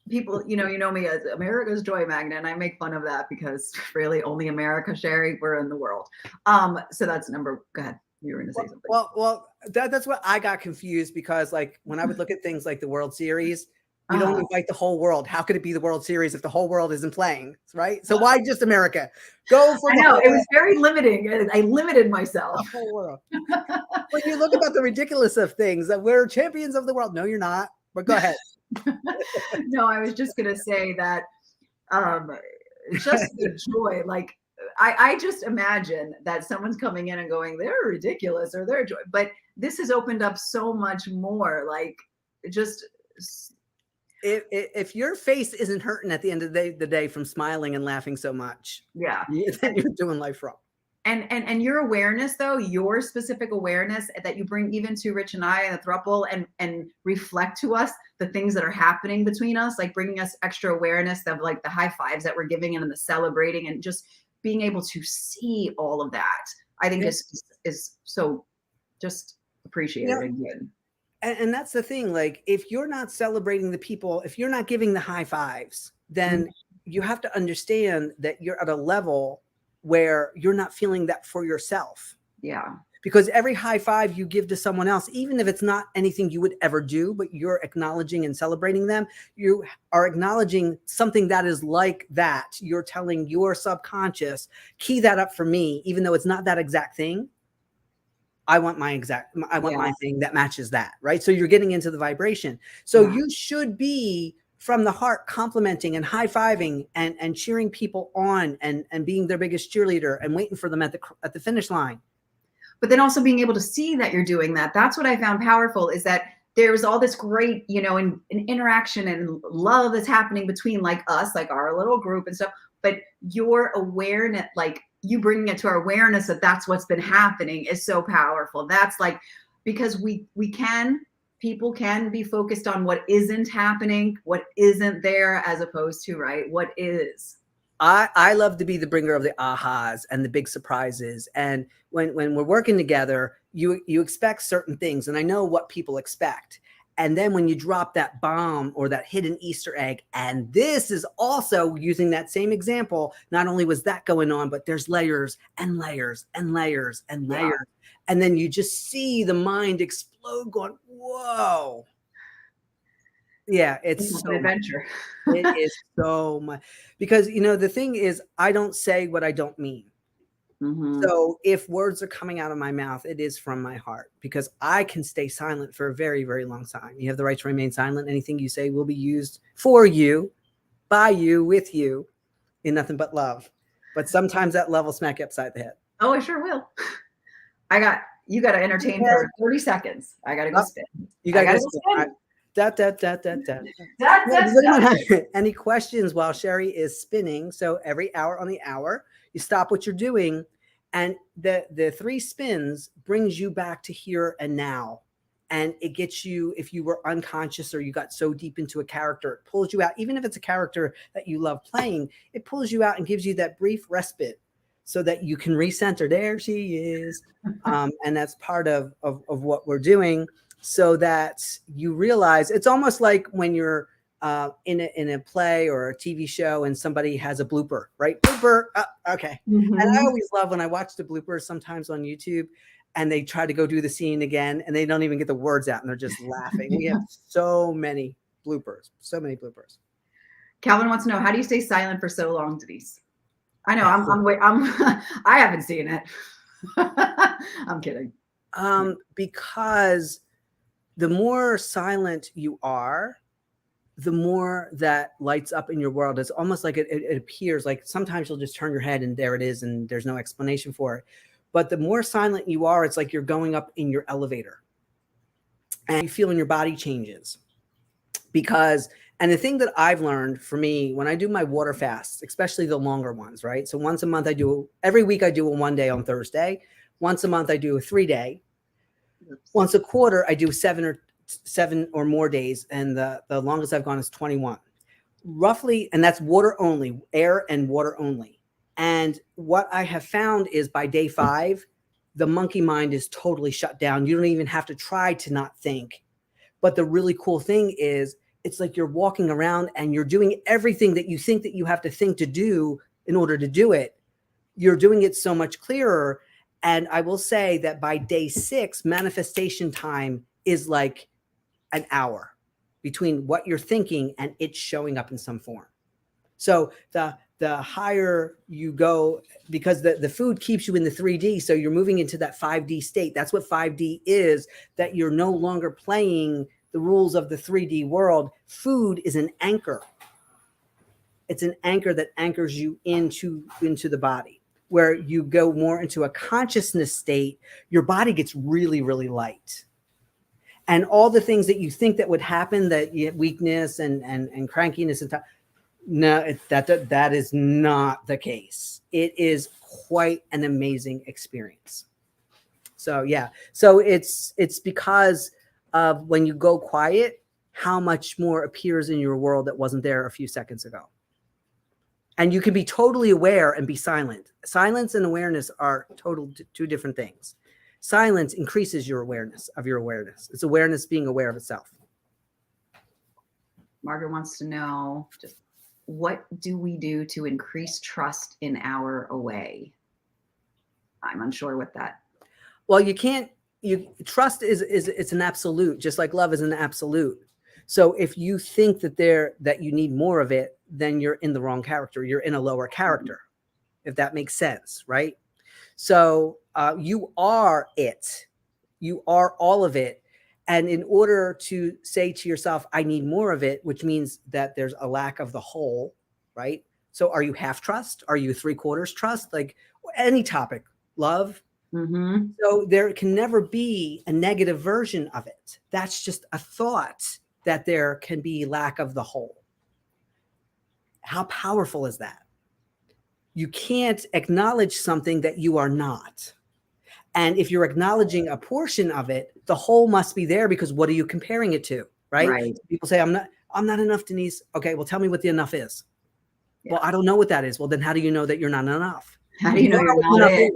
people, you know me as America's Joy Magnet, and I make fun of that because really only America, Shari, we're in the world. So that's go ahead. You were going to say something. Well, that's what I got confused because like when I would look at things like the World Series, You don't invite the whole world. How could it be the World Series if the whole world isn't playing, right? So why just America? Go for I know, it was very limiting. I limited myself. the whole world. When you look about the ridiculous of things, that we're champions of the world. No, you're not. But go ahead. No, I was just gonna say that just the joy, like I just imagine that someone's coming in and going, they're ridiculous or they're joy, but this has opened up so much more. Like just If your face isn't hurting at the end of the day from smiling and laughing so much, yeah. then you're doing life wrong. And your awareness, though, your specific awareness that you bring even to Rich and I and the throuple, and reflect to us the things that are happening between us, like bringing us extra awareness of like the high fives that we're giving and the celebrating, and just being able to see all of that, I think is so just appreciated and good. And that's the thing. Like, if you're not celebrating the people, if you're not giving the high fives, then you have to understand that you're at a level where you're not feeling that for yourself. Yeah. Because every high five you give to someone else, even if it's not anything you would ever do, but you're acknowledging and celebrating them, you are acknowledging something that is like that. You're telling your subconscious, key that up for me, even though it's not that exact thing. I want my thing that matches that, right? So you're getting into the vibration. So you should be from the heart complimenting and high-fiving and cheering people on and being their biggest cheerleader and waiting for them at the finish line. But then also being able to see that you're doing that. That's what I found powerful, is that there's all this great, an interaction and love that's happening between like us, like our little group and stuff. But your awareness, like you bringing it to our awareness that that's what's been happening, is so powerful. That's like, because people can be focused on what isn't happening, what isn't there, as opposed to, right, what is. I love to be the bringer of the ahas and the big surprises. And when we're working together, you expect certain things, and I know what people expect. And then when you drop that bomb or that hidden Easter egg, and this is also using that same example, not only was that going on, but there's layers and layers and layers and layers. Yeah. And then you just see the mind explode going, whoa. Yeah, it's an adventure. It is so much. Because, the thing is, I don't say what I don't mean. So if words are coming out of my mouth, it is from my heart, because I can stay silent for a very, very long time. You have the right to remain silent. Anything you say will be used for you, by you, with you, in nothing but love. But sometimes that love will smack you upside the head. Oh, I sure will. You got to entertain for 30 seconds. I got to go spin. You got to go spin. Any questions while Shari is spinning? So every hour on the hour, you stop what you're doing, and the 3 spins brings you back to here and now. And it gets you, if you were unconscious or you got so deep into a character, it pulls you out. Even if it's a character that you love playing, it pulls you out and gives you that brief respite so that you can recenter. There she is. And that's part of what we're doing, so that you realize it's almost like when you're in a play or a TV show and somebody has a blooper, right? Blooper. Okay. And I always love when I watch the bloopers sometimes on YouTube, and they try to go do the scene again and they don't even get the words out and they're just laughing. We have so many bloopers. Calvin wants to know, how do you stay silent for so long, Denise? I know I haven't seen it. I'm kidding. Because the more silent you are, the more that lights up in your world. It's almost like it appears. Like sometimes you'll just turn your head and there it is, and there's no explanation for it. But the more silent you are, it's like you're going up in your elevator and you feel in your body changes. And the thing that I've learned for me, when I do my water fasts, especially the longer ones, right? So once a month every week I do a 1 day on Thursday. Once a month I do a 3 day. Once a quarter I do 7 or more days. And the longest I've gone is 21. Roughly, and that's water only, air and water only. And what I have found is by day 5, the monkey mind is totally shut down. You don't even have to try to not think. But the really cool thing is, it's like you're walking around and you're doing everything that you think that you have to think to do in order to do it. You're doing it so much clearer. And I will say that by day 6, manifestation time is like an hour. between what you're thinking and it showing up in some form. So the higher you go, because the food keeps you in the 3D, so you're moving into that 5D state. That's what 5D is, that you're no longer playing the rules of the 3D world. Food is an anchor. It's an anchor that anchors you into the body. Where you go more into a consciousness state, your body gets really, really light. And all the things that you think that would happen, that you have weakness and crankiness and no, that is not the case. It is quite an amazing experience. So yeah, so it's because of when you go quiet, how much more appears in your world that wasn't there a few seconds ago. And you can be totally aware and be silent. Silence and awareness are two different things. Silence increases your awareness of your awareness. It's awareness being aware of itself. Margaret wants to know, just what do we do to increase trust in our away? I'm unsure what that. Well, you can't. Trust is it's an absolute, just like love is an absolute. So if you think that you need more of it, then you're in the wrong character. You're in a lower character, if that makes sense, right? So you are it. You are all of it. And in order to say to yourself, I need more of it, which means that there's a lack of the whole, right? So are you half trust? Are you 3/4 trust? Like any topic, love. Mm-hmm. So there can never be a negative version of it. That's just a thought that there can be lack of the whole. How powerful is that? You can't acknowledge something that you are not. And if you're acknowledging a portion of it, the whole must be there, because what are you comparing it to? Right? People say, I'm not enough, Denise. Okay, well, tell me what the enough is. Yeah. Well, I don't know what that is. Well, then how do you know that you're not enough? How do you know you're not it?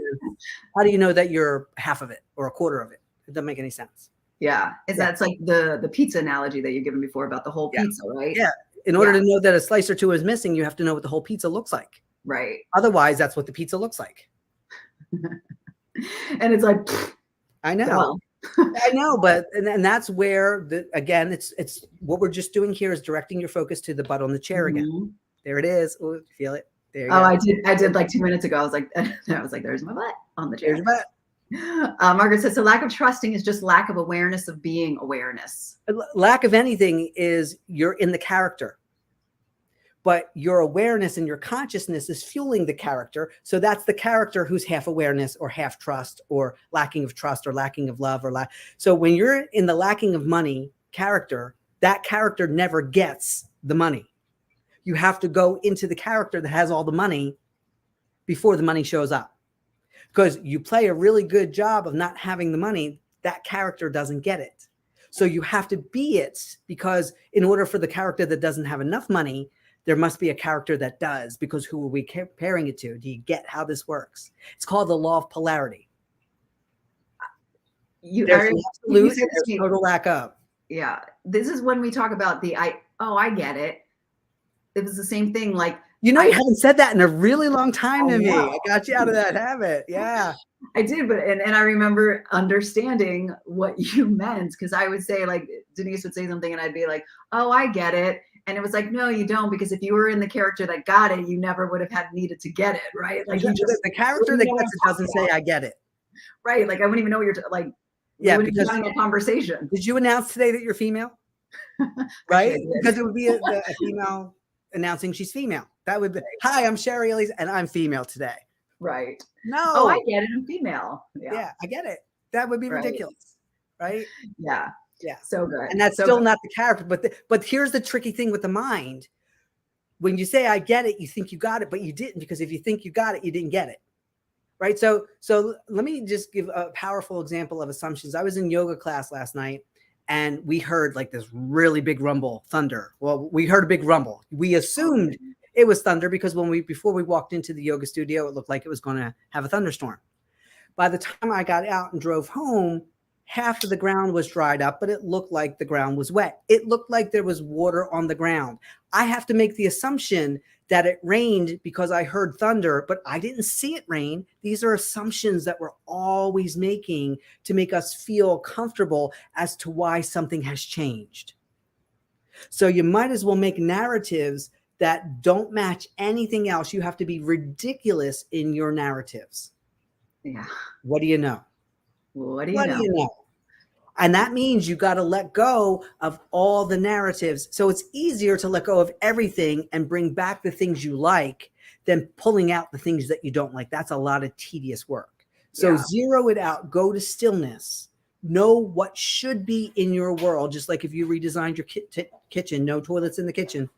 How do you know that you're half of it or a quarter of it? It doesn't make any sense. Yeah. That's like the pizza analogy that you've given before about the whole pizza, right? Yeah. In order to know that a slice or two is missing, you have to know what the whole pizza looks like. Right. Otherwise, that's what the pizza looks like. And it's like, I know. I know, but and that's where again, it's what we're just doing here is directing your focus to the butt on the chair again. There it is. Ooh, feel it. There you go. I did like 2 minutes ago. I was like, there's my butt on the chair. There's your butt. Margaret says, so lack of trusting is just lack of awareness of being awareness. Lack of anything is you're in the character. But your awareness and your consciousness is fueling the character. So that's the character who's half awareness or half trust or lacking of trust or lacking of love or So when you're in the lacking of money character, that character never gets the money. You have to go into the character that has all the money before the money shows up. Because you play a really good job of not having the money, that character doesn't get it. So you have to be it, because in order for the character that doesn't have enough money, there must be a character that does, because who are we comparing it to? Do you get how this works? It's called the law of polarity. There's absolute, there's total lack of. Yeah. This is when we talk about I get it. It was the same thing. Like, you haven't said that in a really long time to me. I got you out of that habit. Yeah. I did, but and I remember understanding what you meant, because I would say, like, Denise would say something and I'd be like, oh, I get it. And it was like, no, you don't, because if you were in the character that got it, you never would have needed to get it, right? Like, the character that gets it doesn't say, I get it. Right. Like, I wouldn't even know what you're like. Yeah, because having a conversation. Did you announce today that you're female? Right? Because it would be a female announcing she's female. That would be, hi, I'm Shari Denise and I'm female today. Right. No. Oh, I get it. I'm female. Yeah, I get it. That would be ridiculous. Right? Yeah. Yeah. So good. And that's still not the character. But here's the tricky thing with the mind. When you say I get it, you think you got it, but you didn't, because if you think you got it, you didn't get it. Right. So let me just give a powerful example of assumptions. I was in yoga class last night and we heard like this really big rumble, thunder. Well, we heard a big rumble. We assumed it was thunder because before we walked into the yoga studio, it looked like it was going to have a thunderstorm. By the time I got out and drove home, half of the ground was dried up, but it looked like the ground was wet. It looked like there was water on the ground. I have to make the assumption that it rained because I heard thunder, but I didn't see it rain. These are assumptions that we're always making to make us feel comfortable as to why something has changed. So you might as well make narratives that don't match anything else. You have to be ridiculous in your narratives. Yeah. What do you know? What do you know? And that means you got to let go of all the narratives. So it's easier to let go of everything and bring back the things you like than pulling out the things that you don't like. That's a lot of tedious work. So zero it out, go to stillness, know what should be in your world. Just like if you redesigned your kitchen, no toilets in the kitchen.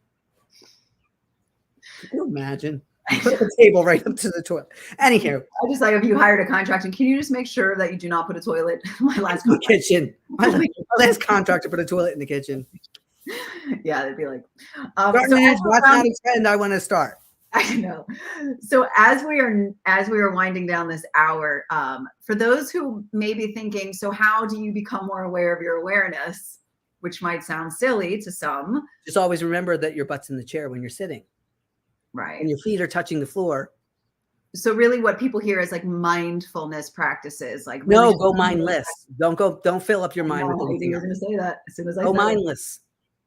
Can you imagine? Put the table right up to the toilet. Anywho, I just like, if you hired a contractor, can you just make sure that you do not put a toilet in my last in the kitchen? My last contractor put a toilet in the kitchen. Yeah, they'd be like, that's not a trend I want to start. I know. So as we are winding down this hour, for those who may be thinking, so how do you become more aware of your awareness? Which might sound silly to some. Just always remember that your butt's in the chair when you're sitting. Right. And your feet are touching the floor. So really what people hear is like mindfulness practices. Like really go mindless. Don't fill up your mind with anything. You're going to say that as soon as I go mindless.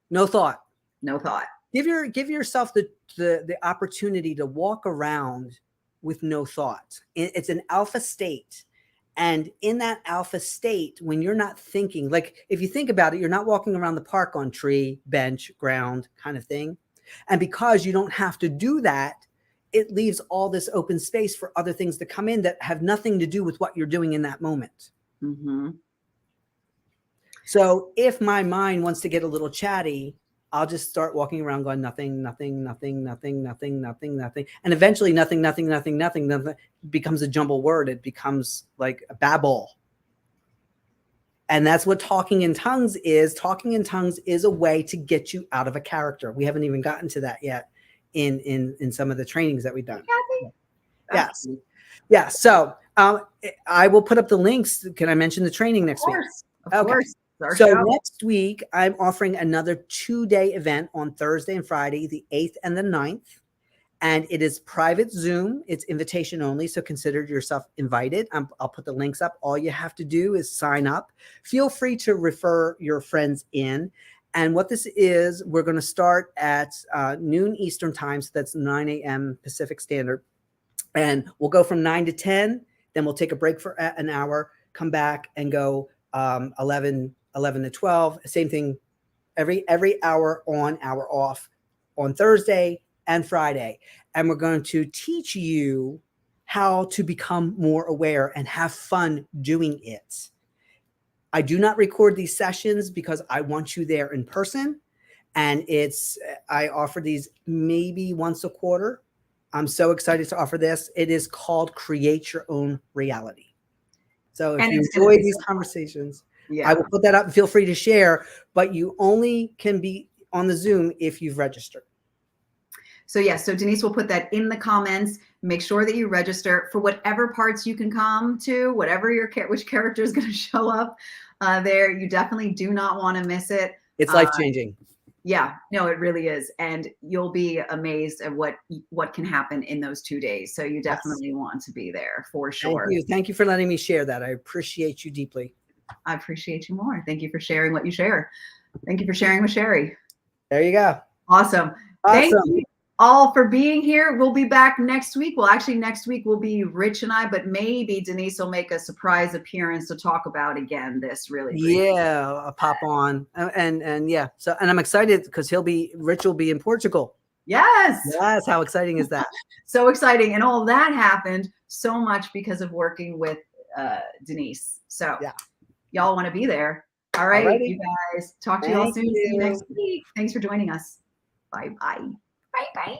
No thought. No thought. Give yourself the opportunity to walk around with no thought. It's an alpha state. And in that alpha state, when you're not thinking, like if you think about it, you're not walking around the park on tree, bench, ground kind of thing. And because you don't have to do that, it leaves all this open space for other things to come in that have nothing to do with what you're doing in that moment. Mm-hmm. So if my mind wants to get a little chatty, I'll just start walking around going nothing, nothing, nothing, nothing, nothing, nothing, nothing. And eventually nothing, nothing, nothing, nothing, nothing becomes a jumble word. It becomes like a babble. And that's what talking in tongues is. Talking in tongues is a way to get you out of a character. We haven't even gotten to that yet in some of the trainings that we've done. Yes. Yeah. So I will put up the links. Can I mention the training next week? Of course. So next week, I'm offering another 2-day event on Thursday and Friday, the 8th and the 9th. And it is private Zoom. It's invitation only. So consider yourself invited. I'll put the links up. All you have to do is sign up. Feel free to refer your friends in. And what this is, we're going to start at noon Eastern time. So that's 9 a.m. Pacific Standard. And we'll go from 9 to 10. Then we'll take a break for an hour, come back and go 11 to 12. Same thing every hour on, hour off on Thursday and Friday. And we're going to teach you how to become more aware and have fun doing it. I do not record these sessions because I want you there in person. And I offer these maybe once a quarter. I'm so excited to offer this. It is called Create Your Own Reality. So if you enjoy these conversations, I will put that up and feel free to share, but you only can be on the Zoom if you've registered. So yes, so Denise will put that in the comments. Make sure that you register for whatever parts you can come to, whatever which character is going to show up there. You definitely do not want to miss it. It's life-changing. Yeah, no, it really is. And you'll be amazed at what can happen in those 2 days. So you definitely want to be there for sure. Thank you. Thank you for letting me share that. I appreciate you deeply. I appreciate you more. Thank you for sharing what you share. Thank you for sharing with Shari. There you go. Awesome. Thank you all for being here. We'll be back next week. Well, actually next week will be Rich and I, but maybe Denise will make a surprise appearance to talk about again this really. Yeah, I'll pop on. And yeah. So, and I'm excited because Rich will be in Portugal. Yes. Yes. How exciting is that? So exciting. And all that happened so much because of working with Denise. So yeah, y'all want to be there. All right, alrighty. You guys. Talk to you all soon. See you next week. Thanks for joining us. Bye-bye. Bye-bye.